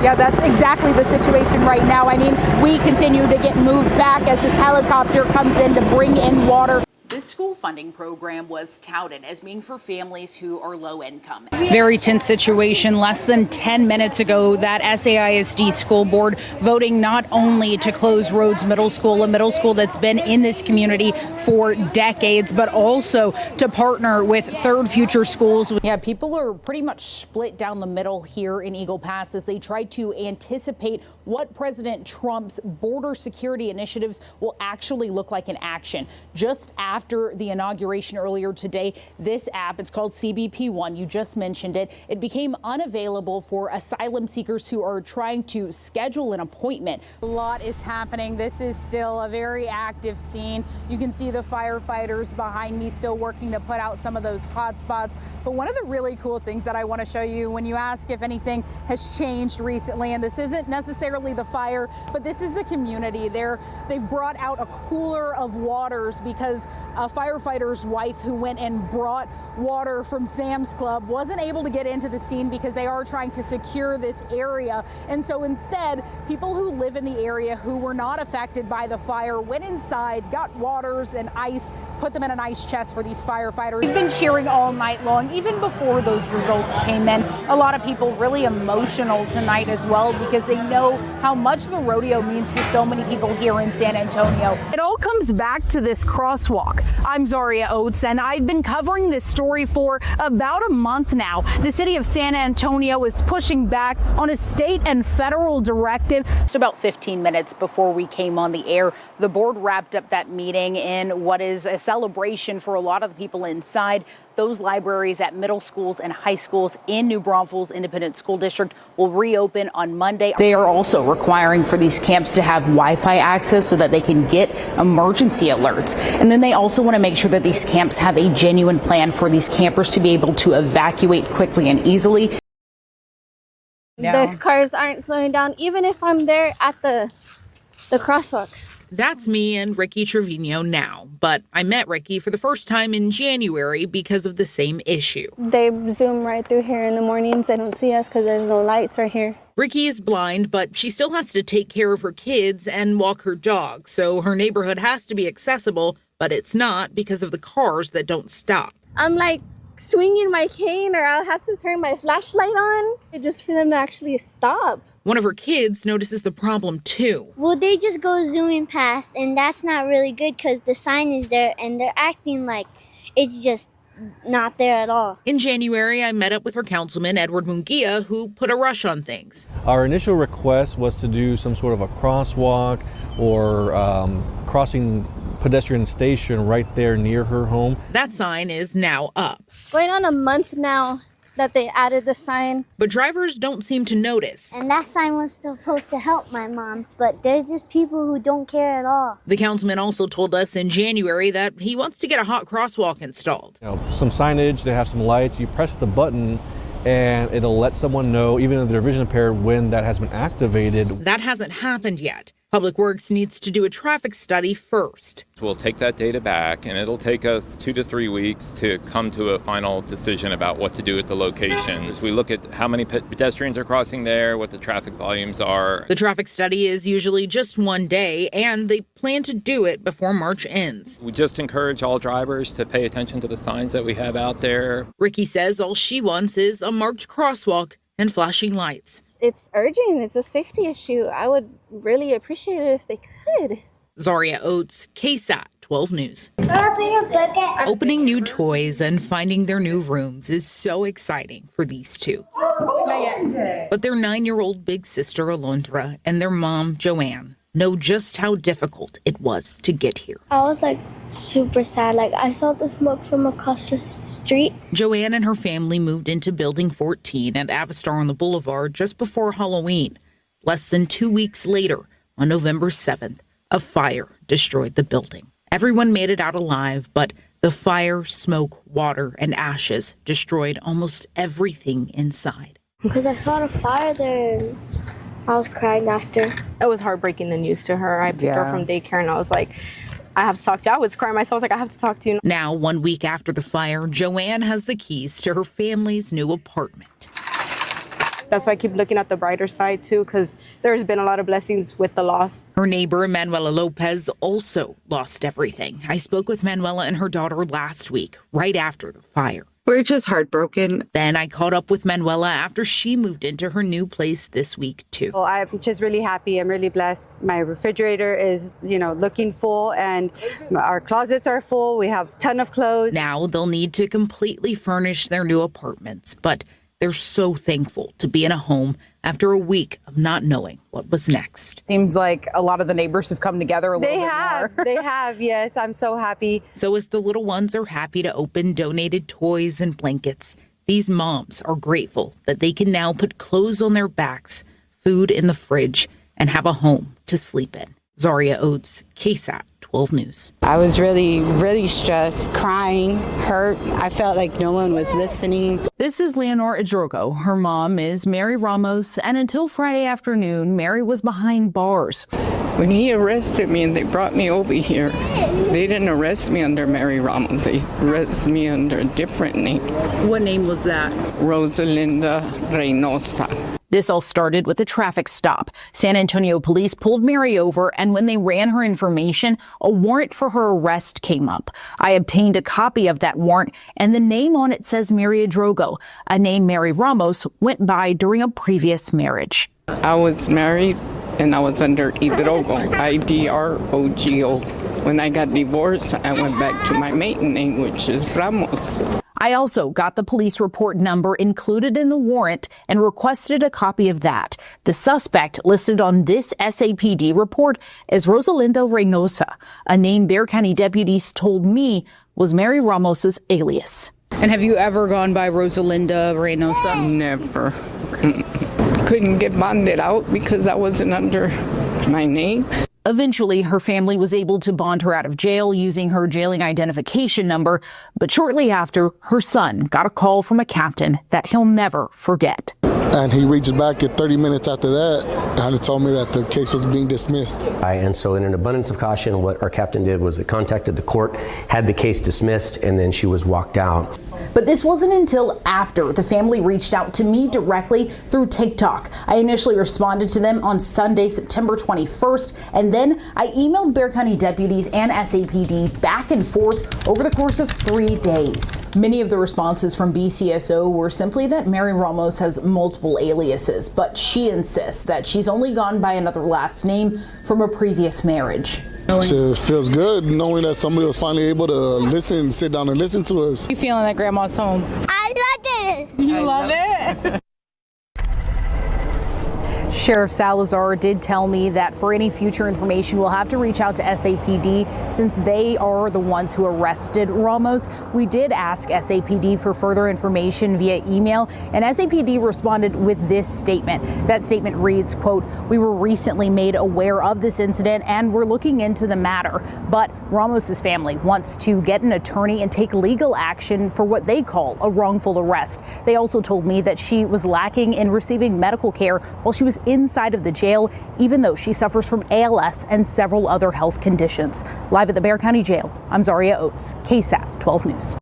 Yeah, that's exactly the situation right now. I mean, we continue to get moved back as this helicopter comes in to bring in water. This school funding program was touted as being for families who are low income. Very tense situation. Less than 10 minutes ago, that SAISD school board voting not only to close Rhodes Middle School, a middle school that's been in this community for decades, but also to partner with Third Future Schools. Yeah, people are pretty much split down the middle here in Eagle Pass as they try to anticipate what President Trump's border security initiatives will actually look like in action. Just after the inauguration earlier today, this app, it's called CBP One, you just mentioned it, it became unavailable for asylum seekers who are trying to schedule an appointment. A lot is happening. This is still a very active scene. You can see the firefighters behind me still working to put out some of those hot spots. But one of the really cool things that I want to show you when you ask if anything has changed recently, and this isn't necessarily the fire, but this is the community. They've brought out a cooler of waters because a firefighter's wife who went and brought water from Sam's Club wasn't able to get into the scene because they are trying to secure this area. And so instead, people who live in the area who were not affected by the fire went inside, got waters and ice, put them in an ice chest for these firefighters. We've been cheering all night long, even before those results came in. A lot of people really emotional tonight as well because they know how much the rodeo means to so many people here in San Antonio. It all comes back to this crosswalk. I'm Zaria Oates, and I've been covering this story for about a month now. The city of San Antonio is pushing back on a state and federal directive. Just about 15 minutes before we came on the air, the board wrapped up that meeting in what is a celebration for a lot of the people inside. Those libraries at middle schools and high schools in New Braunfels Independent School District will reopen on Monday. They are also requiring for these camps to have Wi-Fi access so that they can get emergency alerts. And then they also want to make sure that these camps have a genuine plan for these campers to be able to evacuate quickly and easily. The cars aren't slowing down, even if I'm there at the crosswalk. That's me and Ricky Trevino now, but I met Ricky for the first time in January because of the same issue. They zoom right through here in the mornings. They don't see us because there's no lights right here. Ricky is blind, but she still has to take care of her kids and walk her dog, so her neighborhood has to be accessible, but it's not because of the cars that don't stop. I'm like swinging my cane, or I'll have to turn my flashlight on just for them to actually stop. One of her kids notices the problem too. Well, they just go zooming past, and that's not really good because the sign is there and they're acting like it's just not there at all. In January, I met up with her councilman, Edward Munguia, who put a rush on things. Our initial request was to do some sort of a crosswalk or crossing pedestrian station right there near her home. That sign is now up. Going on a month now that they added the sign. But drivers don't seem to notice. And that sign was supposed to help my mom, but there's just people who don't care at all. The councilman also told us in January that he wants to get a hot crosswalk installed. Some signage, they have some lights, you press the button and it'll let someone know, even if they're vision impaired, when that has been activated. That hasn't happened yet. Public Works needs to do a traffic study first. We'll take that data back, and it'll take us 2 to 3 weeks to come to a final decision about what to do at the locations. We look at how many pedestrians are crossing there, what the traffic volumes are. The traffic study is usually just one day, and they plan to do it before March ends. We just encourage all drivers to pay attention to the signs that we have out there. Ricky says all she wants is a marked crosswalk and flashing lights. It's urgent. It's a safety issue. I would really appreciate it if they could. Zaria Oates, KSAT 12 News. Opening new toys and finding their new rooms is so exciting for these two. But their 9-year-old big sister, Alondra, and their mom, Joanne, know just how difficult it was to get here. I was super sad. I saw the smoke from across the street. Joanne and her family moved into Building 14 at Avistar on the Boulevard just before Halloween. Less than 2 weeks later, on November 7th, a fire destroyed the building. Everyone made it out alive, but the fire, smoke, water, and ashes destroyed almost everything inside. Because I saw the fire there, and I was crying after. It was heartbreaking, the news to her. I picked her from daycare, and I was like, I have to talk to you. I was crying myself. I have to talk to you. Now, 1 week after the fire, Joanne has the keys to her family's new apartment. That's why I keep looking at the brighter side too, because there's been a lot of blessings with the loss. Her neighbor, Manuela Lopez, also lost everything. I spoke with Manuela and her daughter last week, right after the fire. We're just heartbroken. Then I caught up with Manuela after she moved into her new place this week, too. Well, I'm just really happy. I'm really blessed. My refrigerator is, looking full, and our closets are full. We have a ton of clothes. Now they'll need to completely furnish their new apartments, but they're so thankful to be in a home after a week of not knowing what was next. Seems like a lot of the neighbors have come together a little bit more. They have, yes. I'm so happy. So as the little ones are happy to open donated toys and blankets, these moms are grateful that they can now put clothes on their backs, food in the fridge, and have a home to sleep in. Zaria Oates, KSAT 12 News. I was really, really stressed, crying, hurt. I felt like no one was listening. This is Leonor Idrogo. Her mom is Mary Ramos, and until Friday afternoon, Mary was behind bars. When he arrested me and they brought me over here, they didn't arrest me under Mary Ramos. They arrested me under a different name. What name was that? Rosalinda Reynosa. This all started with a traffic stop. San Antonio police pulled Mary over, and when they ran her information, a warrant for her arrest came up. I obtained a copy of that warrant, and the name on it says Mary Idrogo, a name Mary Ramos went by during a previous marriage. I was married and I was under Idrogo, I-D-R-O-G-O. When I got divorced, I went back to my maiden name, which is Ramos. I also got the police report number included in the warrant and requested a copy of that. The suspect listed on this SAPD report is Rosalinda Reynosa, a name Bexar County deputies told me was Mary Ramos's alias. And have you ever gone by Rosalinda Reynosa? Never. Couldn't get bonded out because I wasn't under my name. Eventually, her family was able to bond her out of jail using her jailing identification number. But shortly after, her son got a call from a captain that he'll never forget. And he reached back at 30 minutes after that and he told me that the case was being dismissed. And so in an abundance of caution, what our captain did was it contacted the court, had the case dismissed, and then she was walked out. But this wasn't until after the family reached out to me directly through TikTok. I initially responded to them on Sunday, September 21st, and then I emailed Bexar County deputies and SAPD back and forth over the course of 3 days. Many of the responses from BCSO were simply that Mary Ramos has multiple aliases, but she insists that she's only gone by another last name from a previous marriage. It feels good knowing that somebody was finally able to sit down and listen to us. You feeling that grandma's home? I love it. You love it? Sheriff Salazar did tell me that for any future information, we'll have to reach out to SAPD since they are the ones who arrested Ramos. We did ask SAPD for further information via email, and SAPD responded with this statement. That statement reads, quote, "We were recently made aware of this incident and we're looking into the matter, but Ramos's family wants to get an attorney and take legal action for what they call a wrongful arrest." They also told me that she was lacking in receiving medical care while she was inside of the jail, even though she suffers from ALS and several other health conditions. Live at the Bexar County Jail, I'm Zaria Oates, KSAT 12 News.